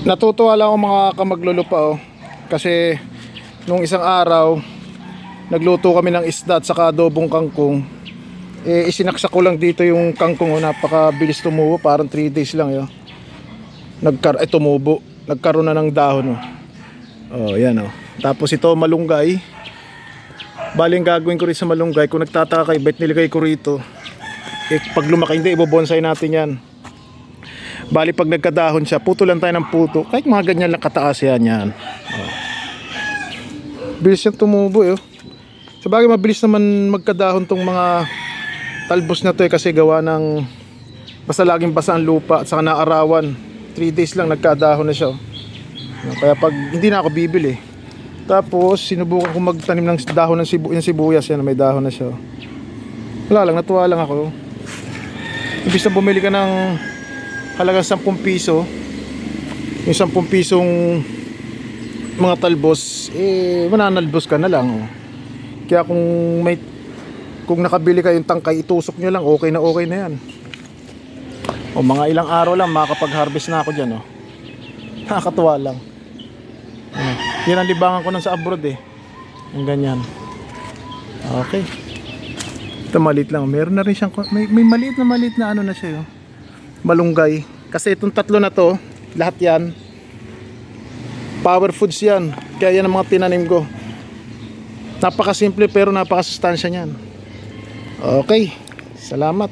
Natutuwa lang ako mga kamaglulupa kasi nung isang araw nagluto kami ng isda at saka adobong kangkong. Isinaksak ko lang dito yung kangkong, napakabilis tumubo, parang 3 days lang yun. Tumubo, nagkaroon na ng dahon yan Tapos ito malunggay. Bali ang gagawin ko rin sa malunggay, kung nagtataka kayo ba't nilagay ko rito, pag lumaki hindi, ibobonsai natin yan. Bali pag nagkadahon siya, puto lang tayo ng puto, kahit mga ganyan lang kataas yan. Bilis siyang tumubo Sabagay mabilis naman magkadahon tong mga talbos na to kasi gawa ng basta laging basa ang lupa at saka naarawan. 3 days lang nagkadahon na siya Kaya pag hindi na ako bibili. Tapos sinubukan ko magtanim ng dahon ng sibuyas, yan may dahon na siya. Wala lang, natuwa lang ako. Ibig na bumili ka ng halagang 10 piso, yung 10 pisong mga talbos, mananalbos ka na lang Kaya kung nakabili kayong tangkay, itusok nyo lang, okay na yan. Mga ilang araw lang makakapag-harvest na ako dyan Nakakatuwa lang. Yan ang libangan ko nang sa abroad yung ganyan. Okay, ito maliit lang, meron na rin siyang may maliit na ano na siya malunggay. Kasi itong tatlo na to, lahat yan power foods yan. Kaya yan ang mga tinanim ko. Napakasimple pero napakasustansya niyan. Okay, salamat.